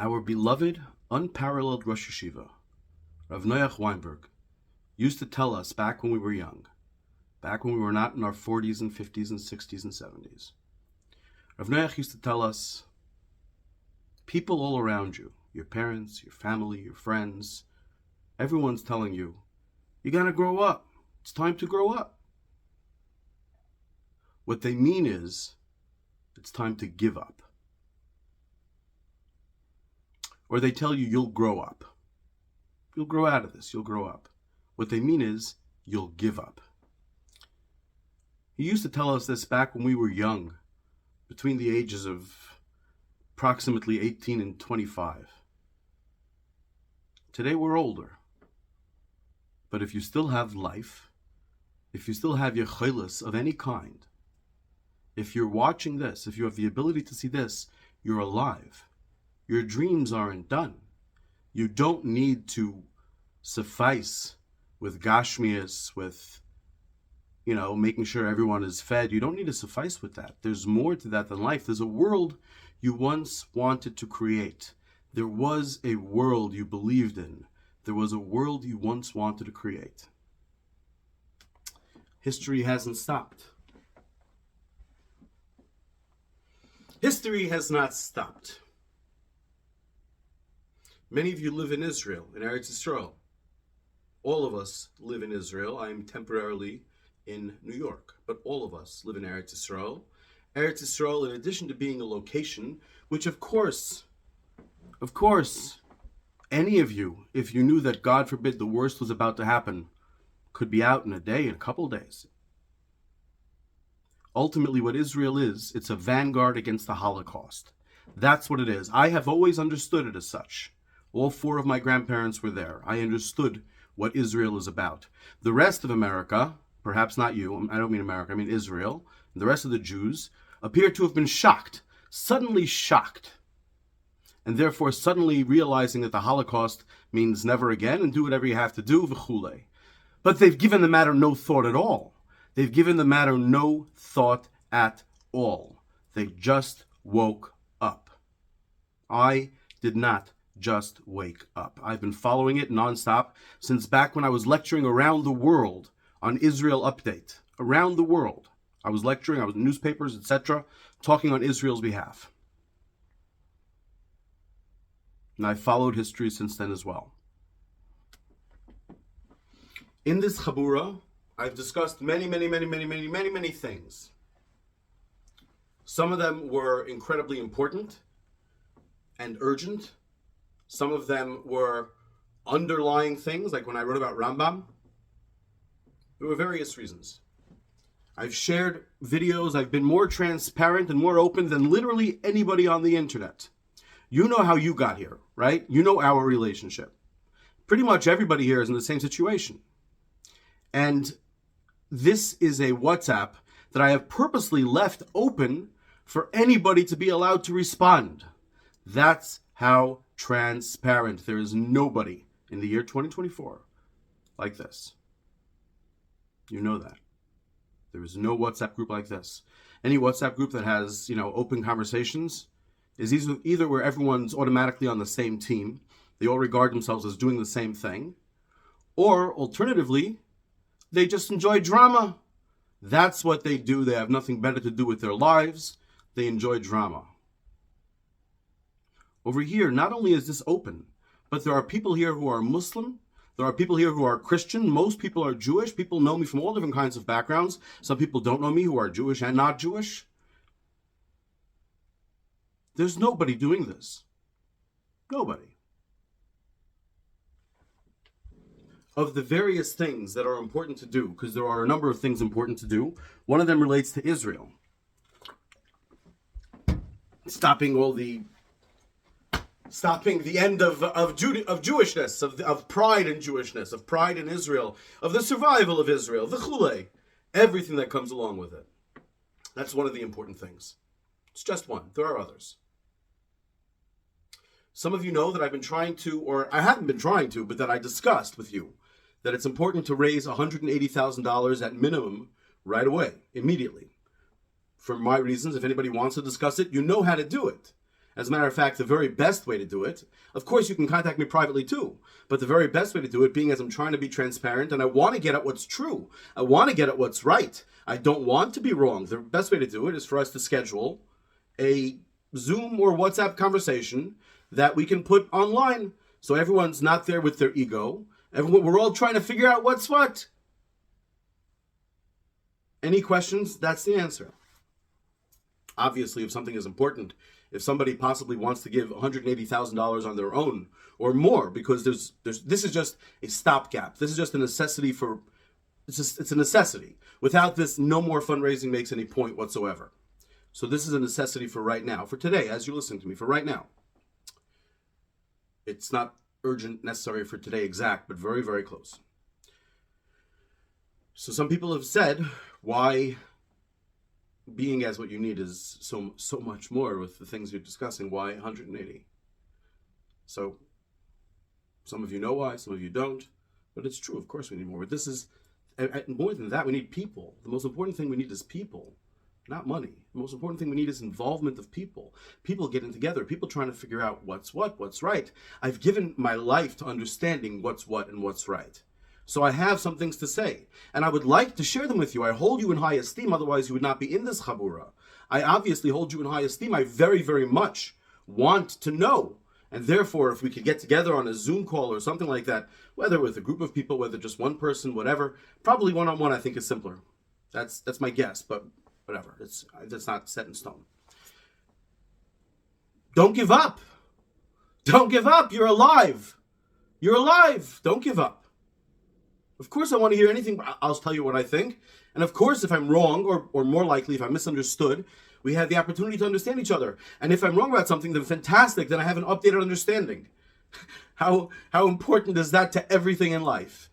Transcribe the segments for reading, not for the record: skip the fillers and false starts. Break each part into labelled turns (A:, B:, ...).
A: Our beloved, unparalleled Rosh Yeshiva, Rav Noach Weinberg, used to tell us back when we were young, back when we were not in our 40s and 50s and 60s and 70s. Rav Noach used to tell us, people all around you, your parents, your family, your friends, everyone's telling you, you gotta grow up. It's time to grow up. What they mean is, it's time to give up. Or they tell you you'll grow up. You'll grow out of this, you'll grow up. What they mean is, you'll give up. He used to tell us this back when we were young, between the ages of approximately 18 and 25. Today we're older. But if you still have life, if you still have yechilas of any kind, if you're watching this, if you have the ability to see this, you're alive. Your dreams aren't done. You don't need to suffice with gashmias, with, making sure everyone is fed. You don't need to suffice with that. There's more to that than life. There's a world you once wanted to create. There was a world you believed in. There was a world you once wanted to create. History hasn't stopped. History has not stopped. Many of you live in Israel, in Eretz Yisrael. All of us live in Israel. I am temporarily in New York, but all of us live in Eretz Yisrael. Eretz Yisrael, in addition to being a location, which of course, any of you, if you knew that, God forbid, the worst was about to happen, could be out in a day, in a couple days. Ultimately, what Israel is, it's a vanguard against the Holocaust. That's what it is. I have always understood it as such. All four of my grandparents were there. I understood what Israel is about. The rest of America, perhaps not you, I don't mean America, I mean Israel, and the rest of the Jews, appear to have been shocked, suddenly shocked, and therefore suddenly realizing that the Holocaust means never again and do whatever you have to do, v'chule. But they've given the matter no thought at all. They've given the matter no thought at all. They just woke up. I did not just wake up. I've been following it nonstop since back when I was lecturing around the world on Israel Update. Around the world. I was lecturing, I was in newspapers, etc., talking on Israel's behalf. And I've followed history since then as well. In this Chabura, I've discussed many things. Some of them were incredibly important and urgent. Some of them were underlying things, like when I wrote about Rambam. There were various reasons. I've shared videos. I've been more transparent and more open than literally anybody on the internet. You know how you got here, right? You know our relationship. Pretty much everybody here is in the same situation. And this is a WhatsApp that I have purposely left open for anybody to be allowed to respond. That's how transparent. There is nobody in the year 2024 like this. You know that. There is no WhatsApp group like this. Any WhatsApp group that has, open conversations is either where everyone's automatically on the same team, they all regard themselves as doing the same thing, or alternatively, they just enjoy drama. That's what they do. They have nothing better to do with their lives. They enjoy drama. Over here, not only is this open, but there are people here who are Muslim. There are people here who are Christian. Most people are Jewish. People know me from all different kinds of backgrounds. Some people don't know me who are Jewish and not Jewish. There's nobody doing this. Nobody. Of the various things that are important to do, because there are a number of things important to do, one of them relates to Israel. Stopping the end of Jewishness, of pride in Jewishness, of pride in Israel, of the survival of Israel, the chule, everything that comes along with it. That's one of the important things. It's just one. There are others. Some of you know that I've been trying to, or I haven't been trying to, but that I discussed with you, that it's important to raise $180,000 at minimum right away, immediately. For my reasons, if anybody wants to discuss it, you know how to do it. As a matter of fact, the very best way to do it, of course you can contact me privately too, but the very best way to do it, being as I'm trying to be transparent and I want to get at what's true, I want to get at what's right, I don't want to be wrong. The best way to do it is for us to schedule a Zoom or WhatsApp conversation that we can put online so everyone's not there with their ego. We're all trying to figure out what's what. Any questions? That's the answer. Obviously, if something is important, if somebody possibly wants to give $180,000 on their own or more, because this is just a stopgap. This is just a necessity for, it's a necessity. Without this, no more fundraising makes any point whatsoever. So this is a necessity for right now, for today, as you listen to me, for right now. It's not urgent, necessary for today exact, but very, very close. So some people have said, why being as what you need is so much more with the things you're discussing? Why 180? So some of you know why, some of you don't, but it's true. Of course we need more. But this is more than that. We need people. The most important thing we need is people, not money. The most important thing we need is involvement of people. People getting together. People trying to figure out what's what, what's right. I've given my life to understanding what's what and what's right. So I have some things to say, and I would like to share them with you. I hold you in high esteem, otherwise you would not be in this Chabura. I obviously hold you in high esteem. I very, very much want to know. And therefore, if we could get together on a Zoom call or something like that, whether with a group of people, whether just one person, whatever, probably one-on-one I think is simpler. That's my guess, but whatever. That's not set in stone. Don't give up. Don't give up. You're alive. You're alive. Don't give up. Of course I want to hear anything, but I'll tell you what I think. And of course, if I'm wrong, or more likely, if I'm misunderstood, we have the opportunity to understand each other. And if I'm wrong about something, then fantastic, then I have an updated understanding. How important is that to everything in life?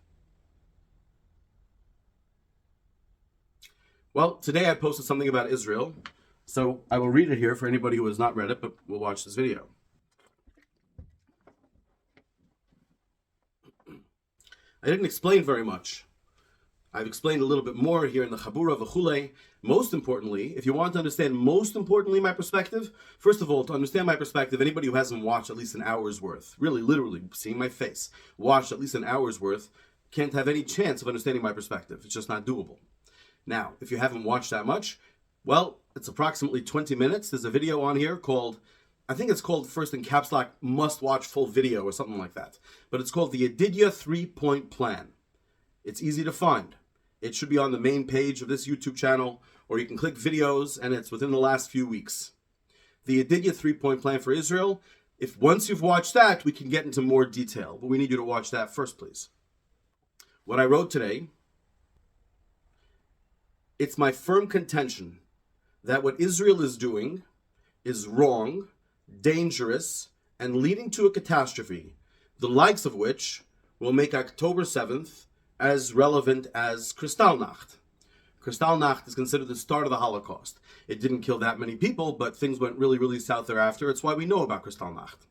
A: Well, today I posted something about Israel, so I will read it here for anybody who has not read it, but will watch this video. I didn't explain very much. I've explained a little bit more here in the Chabura v'chulei. Most importantly, if you want to understand most importantly my perspective, first of all, to understand my perspective, anybody who hasn't watched at least an hour's worth, really, literally, seeing my face, watched at least an hour's worth, can't have any chance of understanding my perspective. It's just not doable. Now, if you haven't watched that much, well, it's approximately 20 minutes. There's a video on here called, I think it's called first in caps lock, must watch full video or something like that. But it's called the Yedidya 3-Point Plan. It's easy to find. It should be on the main page of this YouTube channel, or you can click videos, and it's within the last few weeks. The Yedidya 3-Point Plan for Israel. If once you've watched that, we can get into more detail, but we need you to watch that first, please. What I wrote today, it's my firm contention that what Israel is doing is wrong, dangerous, and leading to a catastrophe, the likes of which will make October 7th as relevant as Kristallnacht. Kristallnacht is considered the start of the Holocaust. It didn't kill that many people, but things went really, really south thereafter. It's why we know about Kristallnacht.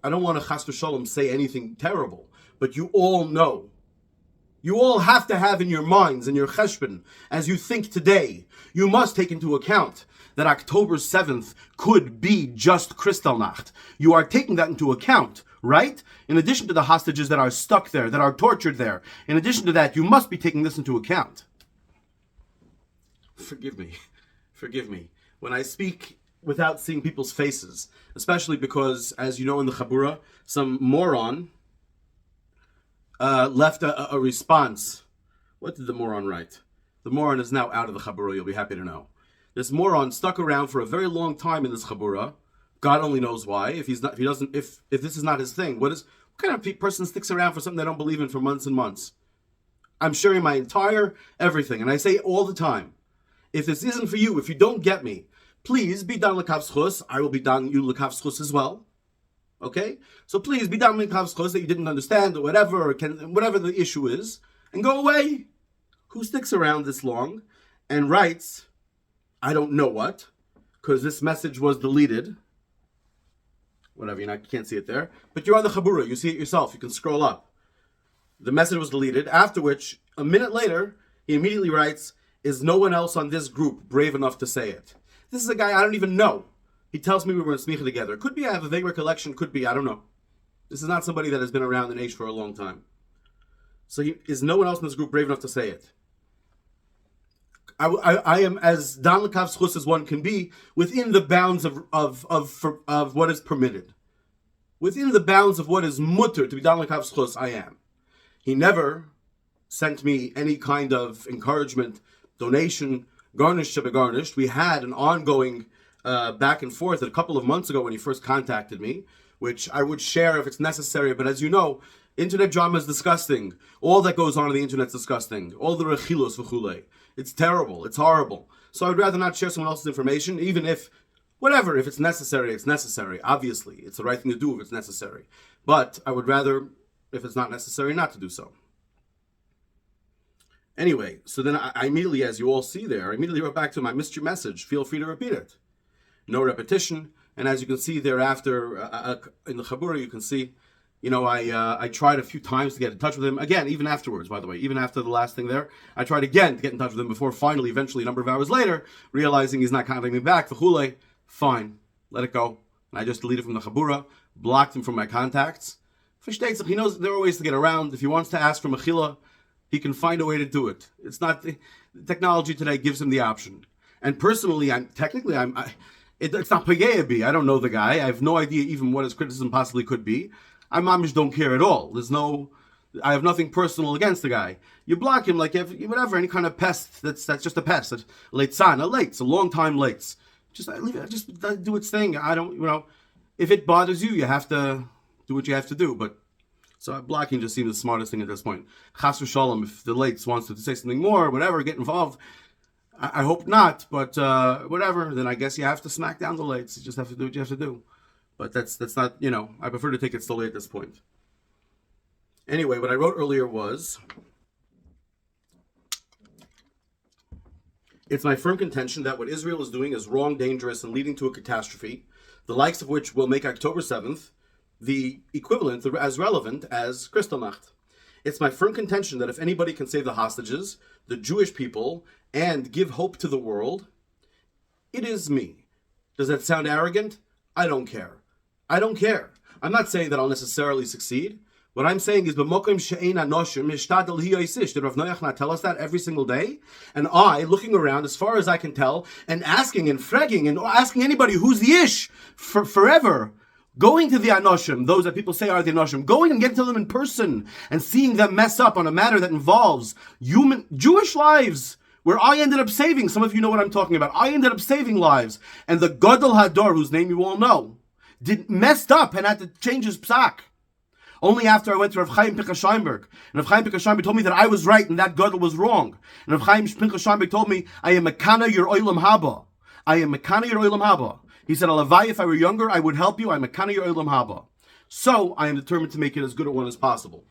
A: I don't want to chas v'shalom say anything terrible, but you all know. You all have to have in your minds, in your cheshbon, as you think today, you must take into account that October 7th could be just Kristallnacht. You are taking that into account, right? In addition to the hostages that are stuck there, that are tortured there, in addition to that, you must be taking this into account. Forgive me, when I speak without seeing people's faces, especially because, as you know in the Chabura, some moron left a response. What did the moron write? The moron is now out of the Chabura, you'll be happy to know. This moron stuck around for a very long time in this Chabura. God only knows why. If this is not his thing, what kind of person sticks around for something they don't believe in for months and months? I'm sharing my entire everything, and I say all the time, if this isn't for you, if you don't get me, please be done l'kav zchus. I will be done you l'kav zchus as well. Okay? So please be done l'kav zchus that you didn't understand or whatever, whatever the issue is, and go away. Who sticks around this long and writes, I don't know what, because this message was deleted. Whatever, you can't see it there. But you're on the Chabura, you see it yourself, you can scroll up. The message was deleted, after which, a minute later, he immediately writes, is no one else on this group brave enough to say it? This is a guy I don't even know. He tells me we were in smicha together. Could be I have a vague recollection. Could be, I don't know. This is not somebody that has been around in age for a long time. So is no one else in this group brave enough to say it? I am as dan l'kav zchus as one can be within the bounds of what is permitted. Within the bounds of what is mutter to be dan l'kav zchus, I am. He never sent me any kind of encouragement, donation, garnished to be garnished. We had an ongoing back and forth a couple of months ago when he first contacted me, which I would share if it's necessary. But as you know, internet drama is disgusting. All that goes on the internet is disgusting. All the rechilos v'chulei. It's terrible. It's horrible. So I'd rather not share someone else's information, even if, whatever, if it's necessary, it's necessary. Obviously, it's the right thing to do if it's necessary. But I would rather, if it's not necessary, not to do so. Anyway, so then I immediately, as you all see there, I immediately wrote back to him, I missed your message. Feel free to repeat it. No repetition. And as you can see thereafter, in the Chabura, you can see, I tried a few times to get in touch with him. Again, even afterwards, by the way, even after the last thing there, I tried again to get in touch with him before finally, eventually, a number of hours later, realizing he's not contacting me back. V'chulei, fine, let it go. And I just deleted from the Chabura, blocked him from my contacts. He knows there are ways to get around. If he wants to ask for mechila, he can find a way to do it. It's not technology today gives him the option. And personally, it's not payebi. I don't know the guy. I have no idea even what his criticism possibly could be. I mamish don't care at all. I have nothing personal against the guy. You block him like whatever, any kind of pest. That's just a pest. It's a long time late. Just leave it. Just do its thing. I don't. If it bothers you, you have to do what you have to do. But so blocking just seems the smartest thing at this point. Chas v'shalom, if the Lates wants to say something more, whatever, get involved. I hope not, but whatever. Then I guess you have to smack down the Lates. You just have to do what you have to do. But that's not, I prefer to take it slowly at this point. Anyway, what I wrote earlier was, it's my firm contention that what Israel is doing is wrong, dangerous, and leading to a catastrophe, the likes of which will make October 7th the equivalent, as relevant as Kristallnacht. It's my firm contention that if anybody can save the hostages, the Jewish people, and give hope to the world, it is me. Does that sound arrogant? I don't care. I don't care. I'm not saying that I'll necessarily succeed. What I'm saying is, b'mokim she'ein anoshim hishtadel hi yoisish. Did Rav Noach not tell us that every single day? And I, looking around as far as I can tell, and asking and fregging and asking anybody who's the ish forever, going to the anoshim, those that people say are the anoshim, going and getting to them in person and seeing them mess up on a matter that involves Jewish lives, where I ended up saving. Some of you know what I'm talking about. I ended up saving lives, and the Gadol Hador, whose name you all know, messed up and had to change his psak. Only after I went to Rav Chaim Pinchas Scheinberg. And Rav Chaim Pinchas Scheinberg told me that I was right and that Gadol was wrong. And Rav Chaim Pinchas Scheinberg told me, I am mekana your oilam haba. I am mekana your oilam haba. He said, Alavai, if I were younger, I would help you. I'm mekana your oilam haba. So I am determined to make it as good a one as possible.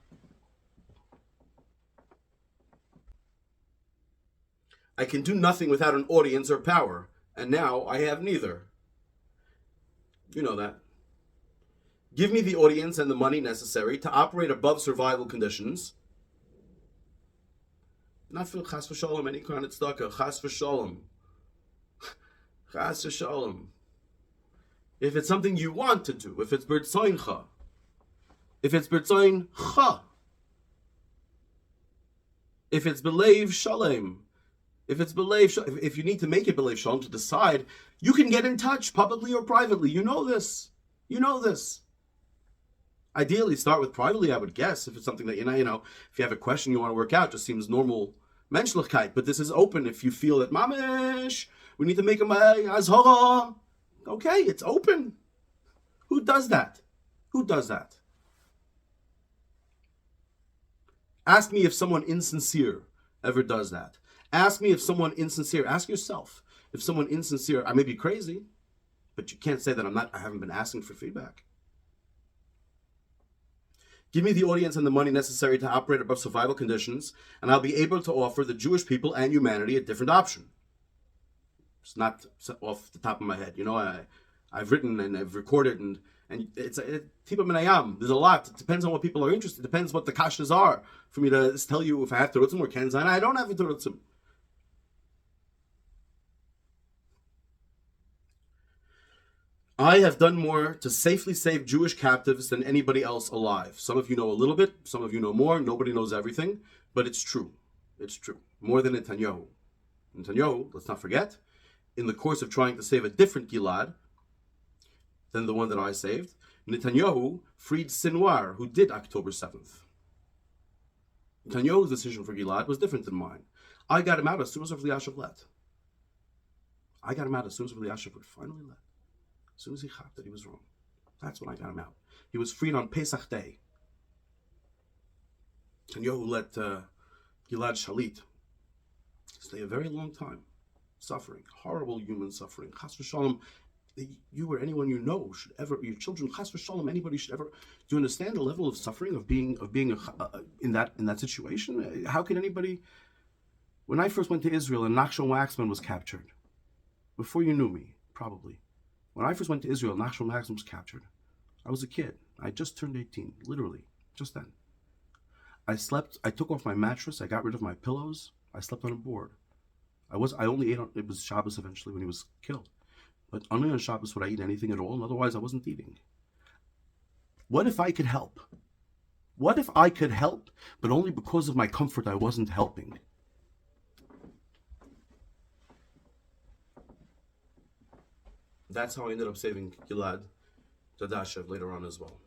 A: I can do nothing without an audience or power. And now I have neither. You know that. Give me the audience and the money necessary to operate above survival conditions. Not for chas v'shalom, any kind of tzedakah. Chas v'shalom. Chas v'shalom. If it's something you want to do, if it's b'rtzoincha, if it's b'rtzoincha, if it's b'leiv shalem, if you need to make it b'leiv shalom to decide, you can get in touch publicly or privately. You know this. Ideally, start with privately, I would guess, if it's something that, if you have a question you want to work out, just seems normal menschlichkeit. But this is open if you feel that, mamish, we need to make a azhara. Okay, it's open. Who does that? Ask me if someone insincere ever does that. Ask yourself if someone insincere, I may be crazy, but you can't say that I haven't been asking for feedback. Give me the audience and the money necessary to operate above survival conditions, and I'll be able to offer the Jewish people and humanity a different option. It's not off the top of my head. I've written and I've recorded, and it's tipa minayam. There's a lot. It depends on what people are interested. It depends what the kashas are for me to tell you if I have terutzim or kenzan. I don't have a terutzim. I have done more to safely save Jewish captives than anybody else alive. Some of you know a little bit, some of you know more. Nobody knows everything, but it's true. It's true. More than Netanyahu. Netanyahu, let's not forget, in the course of trying to save a different Gilad than the one that I saved, Netanyahu freed Sinwar, who did October 7th. Netanyahu's decision for Gilad was different than mine. I got him out as soon as Eliashiv left. I got him out as soon as Eliashiv finally left. As soon as he chapped that he was wrong. That's when I got him out. He was freed on Pesach Day. Netanyahu let Gilad Shalit stay a very long time, suffering, horrible human suffering. Chas v'shalom, you or anyone you know should ever, your children, chas v'shalom, anybody should ever. Do you understand the level of suffering of being in that situation? How can anybody? When I first went to Israel and Nachshon Waxman was captured, before you knew me, probably. When I first went to Israel, Nachshon Waxman was captured. I was a kid. I just turned 18, literally, just then. I took off my mattress, I got rid of my pillows, I slept on a board. I only ate it was Shabbos eventually when he was killed. But only on Shabbos would I eat anything at all, and otherwise I wasn't eating. What if I could help? What if I could help, but only because of my comfort I wasn't helping? That's how I ended up saving Gilad Dadashev later on as well.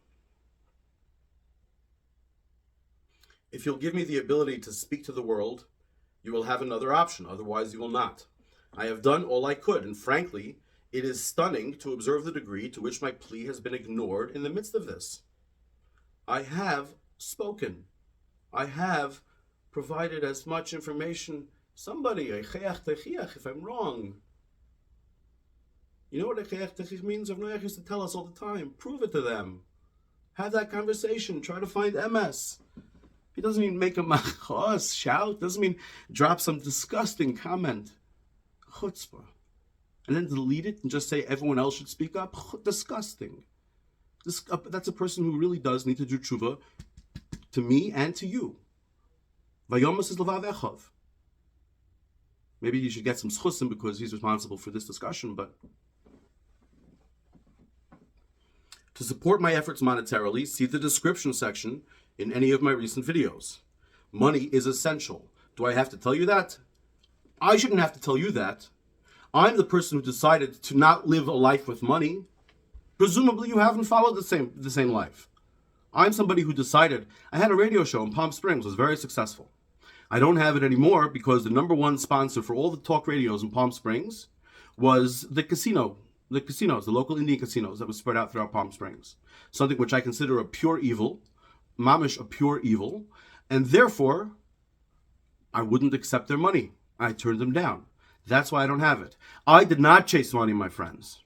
A: If you'll give me the ability to speak to the world, you will have another option. Otherwise, you will not. I have done all I could, and frankly, it is stunning to observe the degree to which my plea has been ignored in the midst of this. I have spoken. I have provided as much information. Somebody, if I'm wrong. You know what a means? Rav Noach used to tell us all the time. Prove it to them. Have that conversation. Try to find MS. He doesn't mean make a machos, shout. Doesn't mean drop some disgusting comment. Chutzpah. And then delete it and just say everyone else should speak up. Disgusting. That's a person who really does need to do tshuva to me and to you. Vayomas is levav echov. Maybe you should get some schusim because he's responsible for this discussion, but to support my efforts monetarily, see the description section in any of my recent videos. Money is essential. Do I have to tell you that? I shouldn't have to tell you that. I'm the person who decided to not live a life with money. Presumably you haven't followed the same life. I'm somebody who decided. I had a radio show in Palm Springs, was very successful. I don't have it anymore because the number one sponsor for all the talk radios in Palm Springs was the casinos, the local Indian casinos that was spread out throughout Palm Springs. Something which I consider a pure evil, mamish a pure evil, and therefore I wouldn't accept their money. I turned them down. That's why I don't have it. I did not chase money, my friends.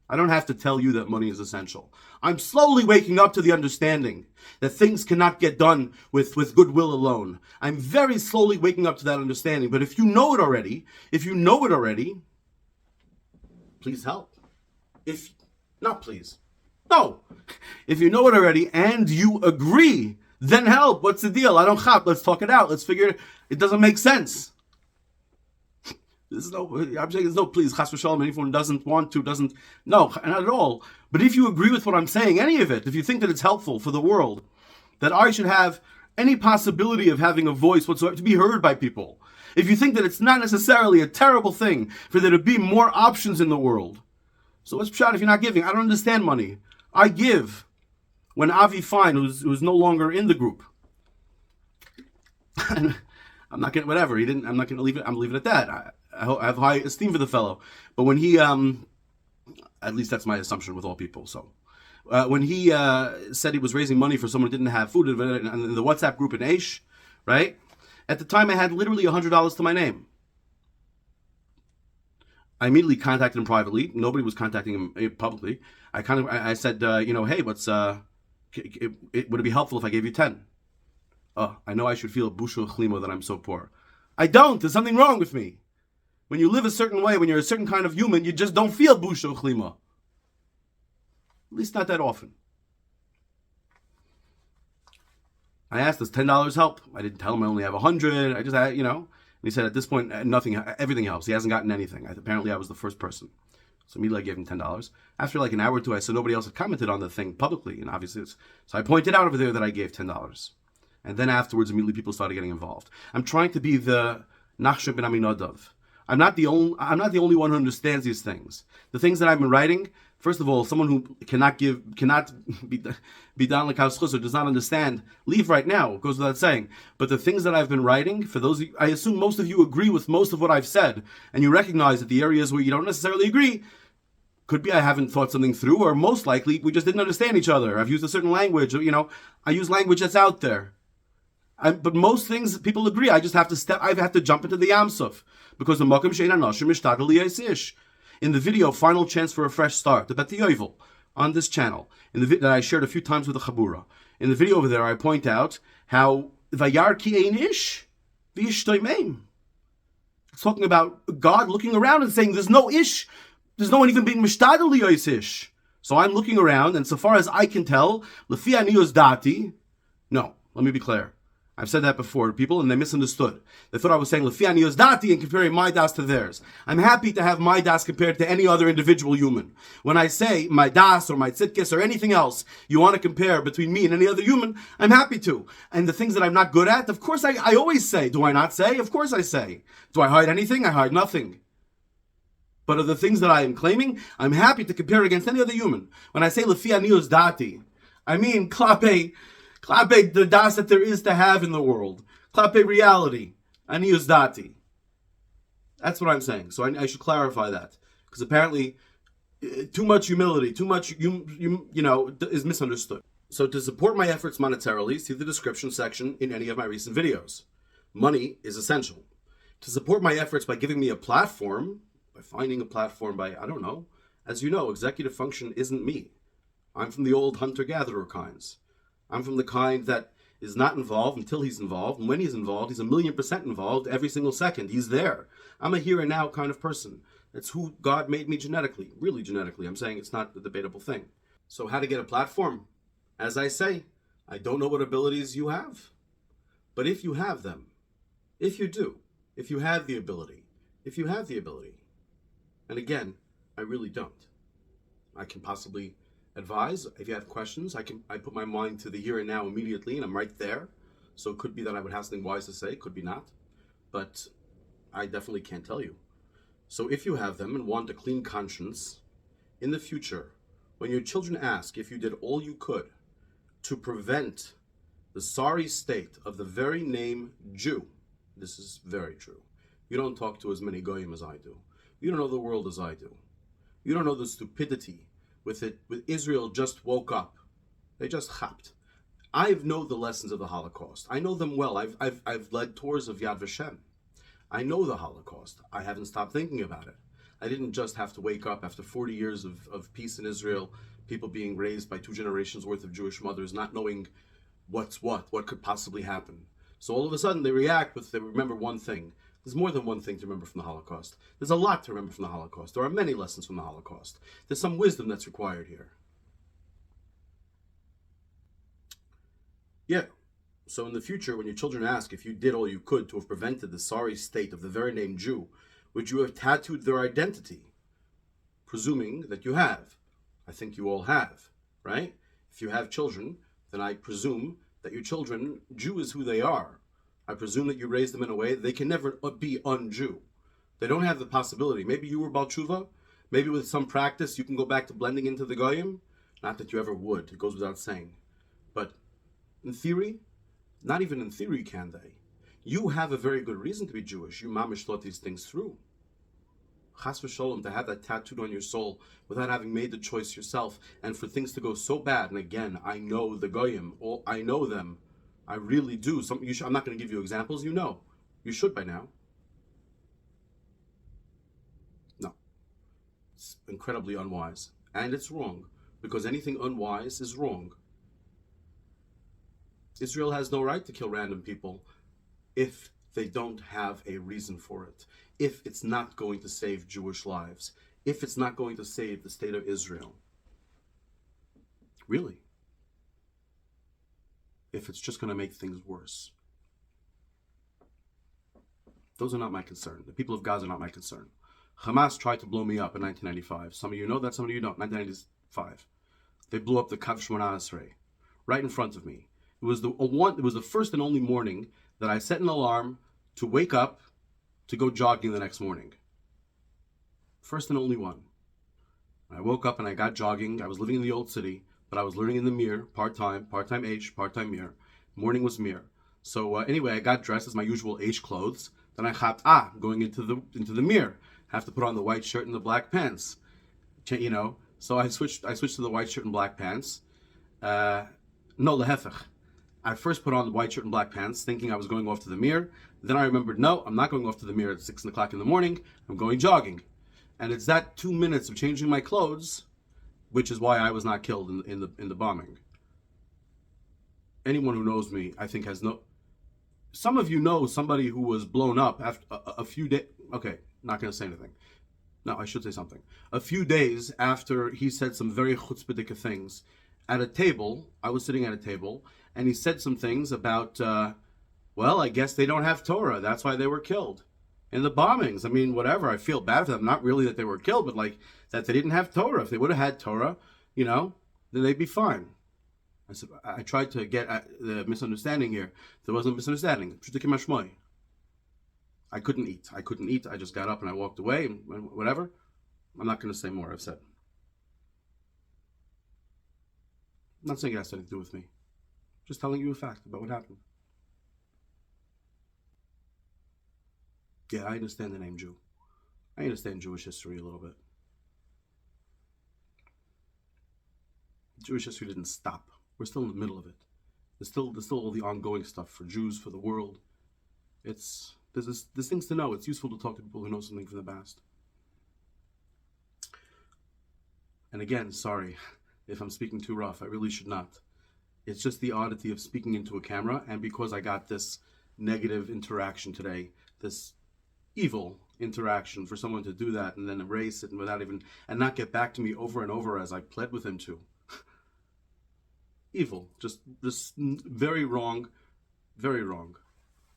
A: I don't have to tell you that money is essential. I'm slowly waking up to the understanding that things cannot get done with goodwill alone. I'm very slowly waking up to that understanding. But if you know it already, please help. If you know it already and you agree, then help. What's the deal? I don't chap. Let's talk it out. Let's figure it. It doesn't make sense. I'm saying there's no please, chas v'shalom, anyone doesn't want to, no, not at all. But if you agree with what I'm saying, any of it, if you think that it's helpful for the world, that I should have any possibility of having a voice whatsoever, to be heard by people, if you think that it's not necessarily a terrible thing for there to be more options in the world, so what's pshat if you're not giving? I don't understand money. I give. When Avi Fine, who's no longer in the group, I'm not going to, whatever, I'm not going to leave it, I'm leaving it at that. I have high esteem for the fellow. But when he, at least that's my assumption with all people, so. When he said he was raising money for someone who didn't have food in the WhatsApp group in Aish, right? At the time I had literally $100 to my name. I immediately contacted him privately. Nobody was contacting him publicly. I said, hey, would it be helpful if I gave you 10? I know I should feel bushu chlima that I'm so poor. I don't. There's something wrong with me. When you live a certain way, when you're a certain kind of human, you just don't feel bushu chlima. At least not that often. I asked, does $10 help? I didn't tell him I only have 100. I just had, And he said at this point, everything helps. He hasn't gotten anything. Apparently I was the first person. So immediately I gave him $10. After like an hour or two, I saw nobody else had commented on the thing publicly, and obviously so I pointed out over there that I gave $10. And then afterwards, immediately people started getting involved. I'm trying to be the Nachshon ben Aminadav. I'm not the only one who understands these things. The things that I've been writing, first of all, someone who cannot be down like house or does not understand, leave right now. It goes without saying. But the things that I've been writing, for those, I assume most of you agree with most of what I've said, and you recognize that the areas where you don't necessarily agree, could be I haven't thought something through, or most likely we just didn't understand each other. I've used a certain language, I use language that's out there. But most things people agree. I just have to I have to jump into the Yamsuf because the Makom Shein Anoshim Mishtadel Yisish. In the video, Final Chance for a Fresh Start, the Bet Yovel, on this channel, that I shared a few times with the Chabura. In the video over there, I point out how Vayar Ki Ein Ish V'Ish Toimeim. It's talking about God looking around and saying, "There's no Ish, there's no one even being Mishtadel Yisish." So I'm looking around, and so far as I can tell, Lefi Aniyos Dati. No, let me be clear. I've said that before to people, and they misunderstood. They thought I was saying Lefi Aniyos Dati and comparing my das to theirs. I'm happy to have my das compared to any other individual human. When I say my das or my tzidkis or anything else you want to compare between me and any other human, I'm happy to. And the things that I'm not good at, of course I always say. Do I not say? Of course I say. Do I hide anything? I hide nothing. But of the things that I am claiming, I'm happy to compare against any other human. When I say Lefi Aniyos Dati, I mean Klape, the das that there is to have in the world. Klape reality. Aniyos Dati. That's what I'm saying. So I should clarify that. Because apparently, too much humility, too much, is misunderstood. So to support my efforts monetarily, see the description section in any of my recent videos. Money is essential. To support my efforts by giving me a platform, by finding a platform I don't know. As you know, executive function isn't me. I'm from the old hunter-gatherer kinds. I'm from the kind that is not involved until he's involved, and when he's involved, he's 1,000,000% involved every single second. He's there. I'm a here and now kind of person. That's who God made me genetically, really genetically. I'm saying it's not a debatable thing. So how to get a platform? As I say, I don't know what abilities you have, but if you have them, if you do, if you have the ability, and again, I really don't. I can possibly advise. If you have questions, I put my mind to the here and now immediately, and I'm right there. So it could be that I would have something wise to say, could be not. But I definitely can't tell you. So if you have them and want a clean conscience, in the future, when your children ask if you did all you could to prevent the sorry state of the very name Jew, this is very true. You don't talk to as many goyim as I do. You don't know the world as I do. You don't know the stupidity with Israel just woke up. They just chapped. I know the lessons of the Holocaust. I know them well. I've led tours of Yad Vashem. I know the Holocaust. I haven't stopped thinking about it. I didn't just have to wake up after 40 years of peace in Israel, people being raised by 2 generations worth of Jewish mothers, not knowing what could possibly happen. So all of a sudden they react, but they remember one thing. There's more than one thing to remember from the Holocaust. There's a lot to remember from the Holocaust. There are many lessons from the Holocaust. There's some wisdom that's required here. Yeah. So in the future, when your children ask if you did all you could to have prevented the sorry state of the very name Jew, would you have tattooed their identity? Presuming that you have. I think you all have, right? If you have children, then I presume that your children, Jew is who they are. I presume that you raise them in a way that they can never be un-Jew. They don't have the possibility. Maybe you were Baal Tshuva. Maybe with some practice you can go back to blending into the Goyim. Not that you ever would. It goes without saying. But in theory, not even in theory can they. You have a very good reason to be Jewish. You mamish thought these things through. Chas v'sholom, to have that tattooed on your soul without having made the choice yourself, and for things to go so bad. And again, I know the Goyim. I know them. I really do. I'm not going to give you examples. You know. You should by now. No. It's incredibly unwise. And it's wrong. Because anything unwise is wrong. Israel has no right to kill random people if they don't have a reason for it. If it's not going to save Jewish lives. If it's not going to save the state of Israel. Really. If it's just going to make things worse. Those are not my concern. The people of Gaza are not my concern. Hamas tried to blow me up in 1995. Some of you know that, some of you don't. 1995. They blew up the Kav Shmona Esrei right in front of me. It was the first and only morning that I set an alarm to wake up to go jogging the next morning. First and only one. I woke up and I got jogging. I was living in the old city, but I was learning in the Mir, part-time Aish, part-time Mir. Morning was Mir. So anyway, I got dressed as my usual Aish clothes. Then I hopped, going into the Mir. Have to put on the white shirt and the black pants. So I switched to the white shirt and black pants. No, lehefech. I first put on the white shirt and black pants, thinking I was going off to the Mir. Then I remembered, no, I'm not going off to the Mir at 6 o'clock in the morning. I'm going jogging. And it's that 2 minutes of changing my clothes, which is why I was not killed in the bombing. Anyone who knows me, I think, has no... Some of you know somebody who was blown up after a few days... Okay, not going to say anything. No, I should say something. A few days after he said some very chutzpahdik things at a table, I was sitting at a table, and he said some things about, I guess they don't have Torah. That's why they were killed in the bombings. I mean, whatever. I feel bad for them. Not really that they were killed, but like that they didn't have Torah. If they would have had Torah, then they'd be fine. I tried to get at the misunderstanding here. There wasn't a misunderstanding. I couldn't eat. I just got up and I walked away and whatever. I'm not going to say more. I've said. I'm not saying it has anything to do with me. Just telling you a fact about what happened. Yeah, I understand the name Jew. I understand Jewish history a little bit. Jewish history didn't stop. We're still in the middle of it. There's still all the ongoing stuff for Jews, for the world. There's things to know. It's useful to talk to people who know something from the past. And again, sorry if I'm speaking too rough. I really should not. It's just the oddity of speaking into a camera, and because I got this negative interaction today, this evil interaction, for someone to do that and then erase it and not get back to me over and over as I pled with him to. Evil. Just very wrong. Very wrong.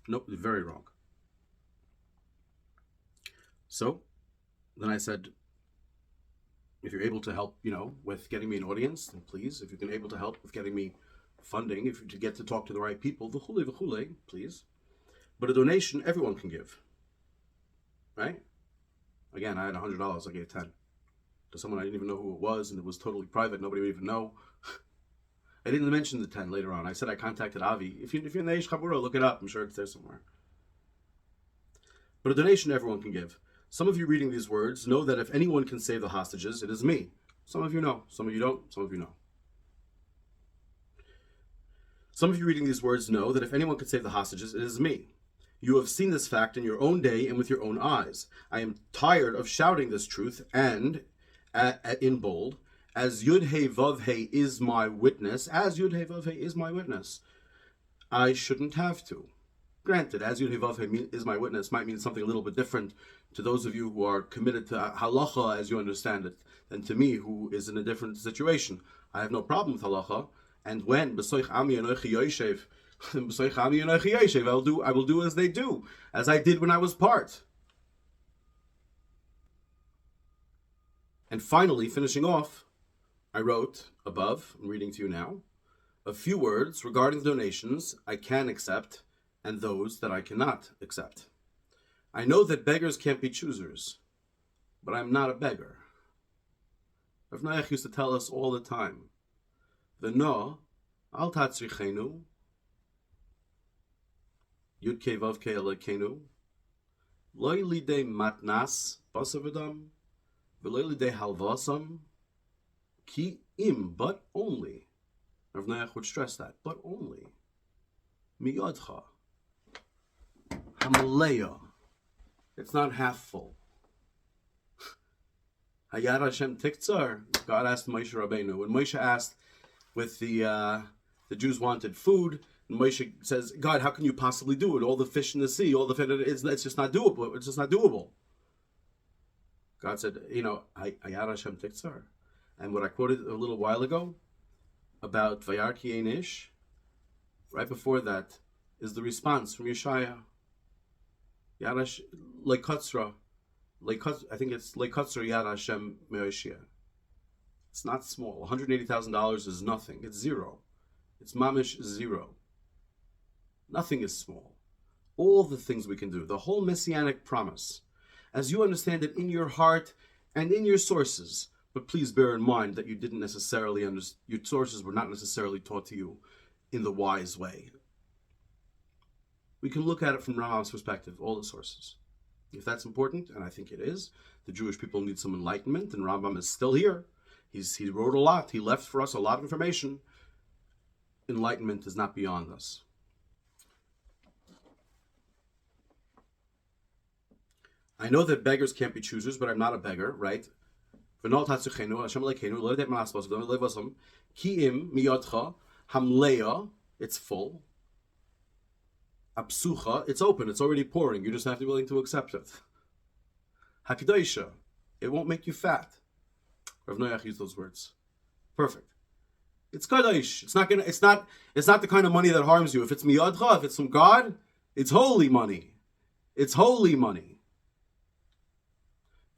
A: Nope, very wrong. So, then I said, if you're able to help, with getting me an audience, then please. If you're able to help with getting me funding, if you to get to talk to the right people, v'chule, please. But a donation, everyone can give. Right? Again, I had $100, I gave 10 to someone I didn't even know who it was, and it was totally private, nobody would even know. I didn't mention the 10 later on. I said I contacted Avi. If you're in the Eish Chabura, look it up. I'm sure it's there somewhere. But a donation everyone can give. Some of you reading these words know that if anyone can save the hostages, it is me. Some of you know. Some of you don't. Some of you know. Some of you reading these words know that if anyone can save the hostages, it is me. You have seen this fact in your own day and with your own eyes. I am tired of shouting this truth and, in bold, as Yud He Vav He is my witness, I shouldn't have to. Granted, as Yud He Vav He is my witness might mean something a little bit different to those of you who are committed to halacha as you understand it, than to me who is in a different situation. I have no problem with halacha, and when B'soich Ami Anochi Yoshev, I will do as they do, as I did when I was part. And finally, finishing off, I wrote above, I'm reading to you now, a few words regarding the donations I can accept and those that I cannot accept. I know that beggars can't be choosers, but I'm not a beggar. Rav Noach used to tell us all the time, V'no al tatzrichenu Yud Kei Vav Kei Elekenu Lo lidei matnas basavadam V'lo lidei halvasam Ki im, but only. Rav Noach would stress that, but only. Miyodcha. Hamaleya. It's not half full. Hayad Hashem Tiktzar. God asked Moshe Rabbeinu. When Moshe asked, with the Jews wanted food, and Moshe says, God, how can you possibly do it? All the fish in the sea, all the fish, it's just not doable. It's just not doable. God said, Hayad Hashem Tiktzar. And what I quoted a little while ago about Vayar Ki Ein Ish, right before that, is the response from Yeshaya. Yarash Lekatzra, I think it's Lekatzer Yad Hashem Me'oshia. It's not small. $180,000 is nothing. It's zero. It's mamish zero. Nothing is small. All the things we can do, the whole messianic promise, as you understand it in your heart and in your sources. But please bear in mind that you didn't necessarily understand, your sources were not necessarily taught to you in the wise way. We can look at it from Rambam's perspective, all the sources. If that's important, and I think it is, the Jewish people need some enlightenment, and Rambam is still here. He wrote a lot. He left for us a lot of information. Enlightenment is not beyond us. I know that beggars can't be choosers, but I'm not a beggar, right? It's full. Apsucha, it's open, it's already pouring. You just have to be willing to accept it. Hakidaisha, it won't make you fat. Rav Noach used those words. Perfect. It's kadosh. It's not the kind of money that harms you. If it's miyadcha, if it's from God, it's holy money. It's holy money.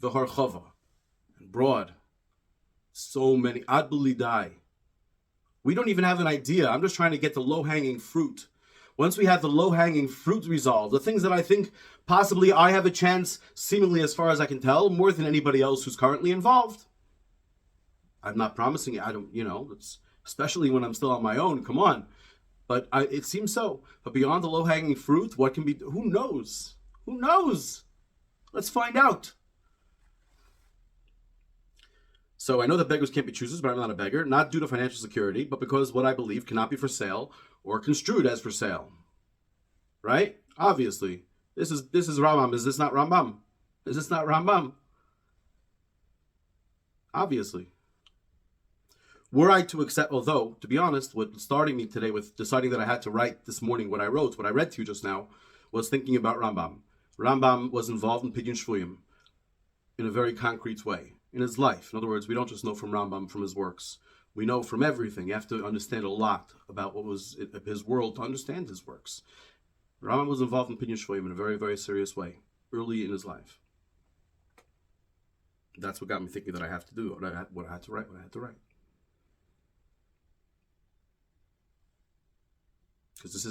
A: V'harchava, and broad. So many. Ad b'lidai. We don't even have an idea. I'm just trying to get the low-hanging fruit. Once we have the low-hanging fruit resolved, the things that I think possibly I have a chance, seemingly as far as I can tell, more than anybody else who's currently involved. I'm not promising it. I don't, it's, especially when I'm still on my own. Come on. But it seems so. But beyond the low-hanging fruit, what can be, who knows? Who knows? Let's find out. So I know that beggars can't be choosers, but I'm not a beggar, not due to financial security, but because what I believe cannot be for sale or construed as for sale. Right? Obviously. This is Rambam. Is this not Rambam? Is this not Rambam? Obviously. Were I to accept, although, to be honest, what starting me today with deciding that I had to write this morning what I wrote, what I read to you just now, was thinking about Rambam. Rambam was involved in Pidyon Shvuyim in a very concrete way. In his life. In other words, we don't just know from Rambam, from his works. We know from everything. You have to understand a lot about what was his world to understand his works. Rambam was involved in Pidyon Shvuyim in a very, very serious way, early in his life. That's what got me thinking that I have to do what I had to write. Because this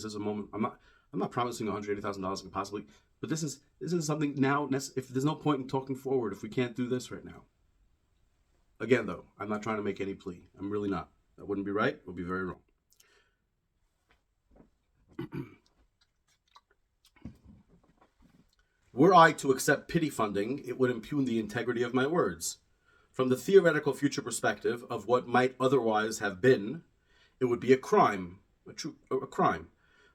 A: is a moment. I'm not promising $180,000 can possibly, but this is something now. If there's no point in talking forward, if we can't do this right now. Again, though, I'm not trying to make any plea. I'm really not. That wouldn't be right. It would be very wrong. Were I to accept pity funding, it would impugn the integrity of my words. From the theoretical future perspective of what might otherwise have been, it would be a crime, a crime,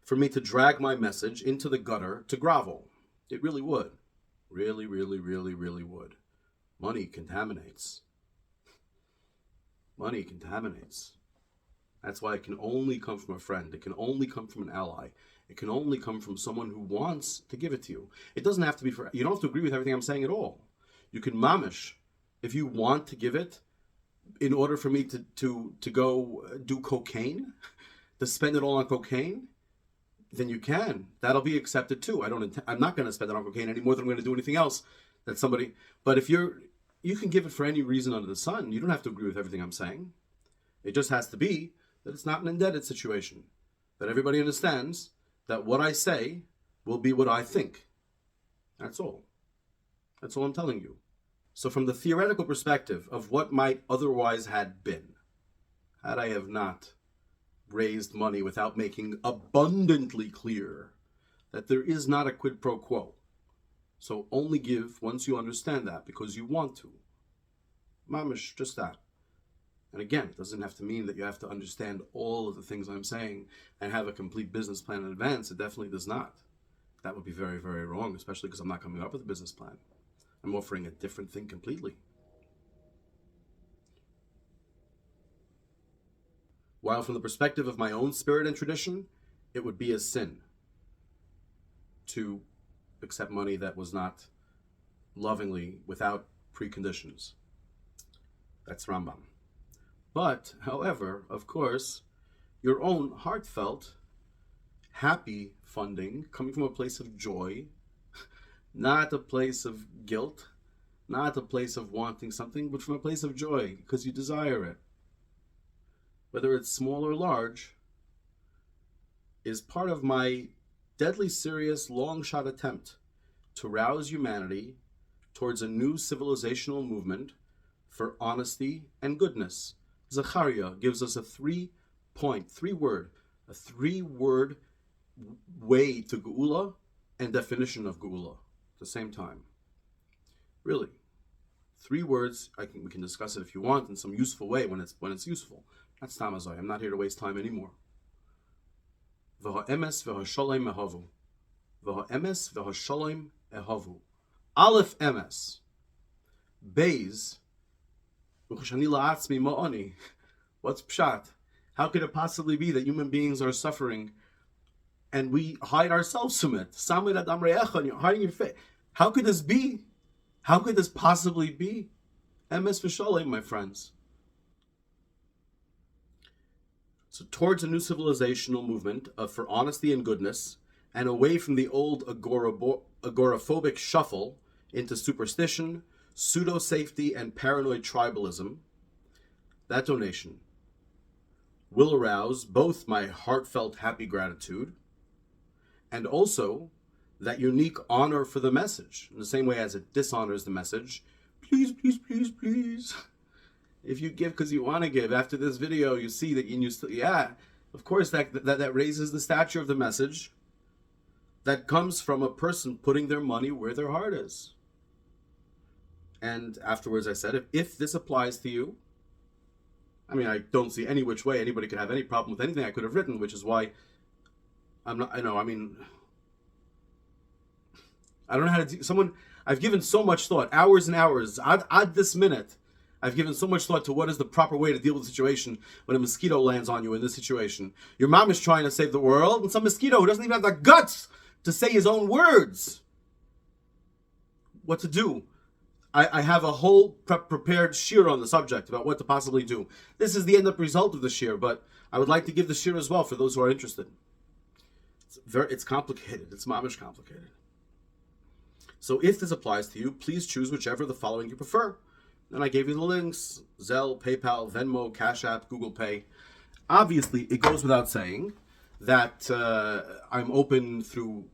A: for me to drag my message into the gutter to grovel. It really would. Really, really, really, really would. Money contaminates. Money contaminates. That's why it can only come from a friend. It can only come from an ally. It can only come from someone who wants to give it to you. It doesn't have to be you don't have to agree with everything I'm saying at all. You can mamish. If you want to give it, in order for me to go do cocaine, to spend it all on cocaine, then you can. That'll be accepted too. I'm not going to spend it on cocaine any more than I'm going to do anything else that somebody. But if you can give it for any reason under the sun. You don't have to agree with everything I'm saying. It just has to be that it's not an indebted situation. That everybody understands that what I say will be what I think. That's all. That's all I'm telling you. So from the theoretical perspective of what might otherwise had been, had I have not raised money without making abundantly clear that there is not a quid pro quo. So only give once you understand that because you want to. Mamish, just that. And again, it doesn't have to mean that you have to understand all of the things I'm saying and have a complete business plan in advance. It definitely does not. That would be very, very wrong, especially because I'm not coming up with a business plan. I'm offering a different thing completely. While from the perspective of my own spirit and tradition, it would be a sin to accept money that was not lovingly, without preconditions. That's Rambam. But, however, of course, your own heartfelt, happy funding, coming from a place of joy, Not a place of guilt, not a place of wanting something, but from a place of joy, because you desire it. Whether it's small or large, is part of my deadly serious long-shot attempt to rouse humanity towards a new civilizational movement for honesty and goodness. Zechariah gives us a three-word way to Geula and definition of Geula at the same time. Really. 3 words. We can discuss it if you want in some useful way when it's useful. That's Tamazai. I'm not here to waste time anymore. V'ha'emes v'ha'sholem ehavu. V'ha'emes v'ha'sholem ehavu. Aleph emes. Beis. V'chashani la'atzmi ma'ani. What's pshat? How could it possibly be that human beings are suffering and we hide ourselves from it? Samid adam re'echa, you're hiding your face. How could this be? How could this possibly be? Emes v'sholem, my friends. So towards a new civilizational movement for honesty and goodness, and away from the old agoraphobic shuffle into superstition, pseudo-safety, and paranoid tribalism, that donation will arouse both my heartfelt happy gratitude and also that unique honor for the message, in the same way as it dishonors the message. Please, please, please, please. If you give because you want to give, after this video, you see that of course that raises the stature of the message that comes from a person putting their money where their heart is. And afterwards I said, if this applies to you, I mean, I don't see any which way anybody could have any problem with anything I could have written, which is why I don't know how to I've given so much thought, hours and hours, at this minute, I've given so much thought to what is the proper way to deal with the situation when a mosquito lands on you in this situation. Your mom is trying to save the world, and some mosquito who doesn't even have the guts to say his own words. What to do? I have a whole prepared shir on the subject about what to possibly do. This is the end up result of the shir, but I would like to give the shir as well for those who are interested. It's complicated. It's mamish complicated. So if this applies to you, please choose whichever of the following you prefer. And I gave you the links: Zelle, PayPal, Venmo, Cash App, Google Pay. Obviously, it goes without saying that I'm open through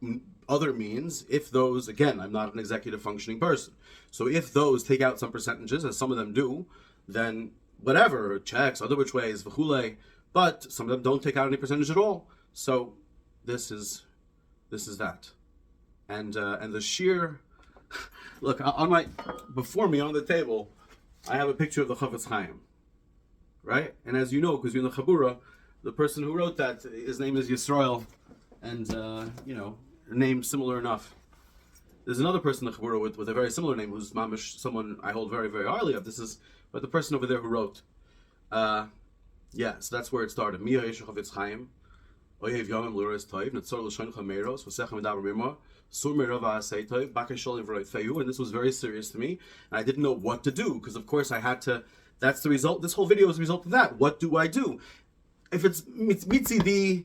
A: other means. If those, again, I'm not an executive functioning person. So if those take out some percentages, as some of them do, then whatever, checks, other which ways, v'chule. But some of them don't take out any percentage at all. So this is that. And the sheer, look, before me on the table, I have a picture of the Chofetz Chaim, right? And as you know, because you're in the Chabura, the person who wrote that, his name is Yisrael, and, a name similar enough. There's another person in the Chabura with a very similar name, who's mamish, someone I hold very, very highly of. But the person over there who wrote, so that's where it started. Mia Yeshu Chofetz Chaim, Oyev Yomim L'Ores Toiv, Netzor L'Shon Chameros, V'sechem Medaber Mimor, and this was very serious to me, and I didn't know what to do, because of course I had to. That's the result. This whole video is a result of that. What do I do? If it's mitzidi,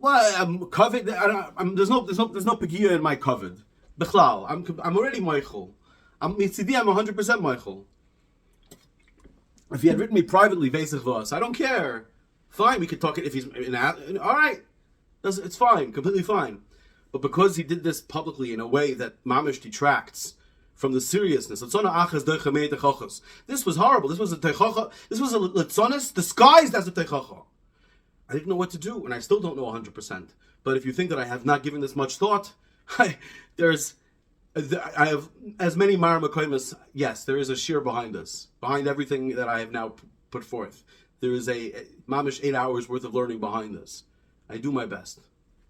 A: well, I'm covered. There's no pegia in my covered. Bichlal, I'm already Michael. I'm 100% Michael. If he had written me privately, I don't care. Fine, we could talk it if he's all right. It's fine, completely fine. But because he did this publicly in a way that mamish detracts from the seriousness, this was horrible. This was a teichacha. This was a litzonis disguised as a teichacha. I didn't know what to do, and I still don't know 100%. But if you think that I have not given this much thought, I have as many Mara Makoimas. Yes, there is a sheer behind this, behind everything that I have now put forth. There is a mamish 8 hours worth of learning behind this. I do my best.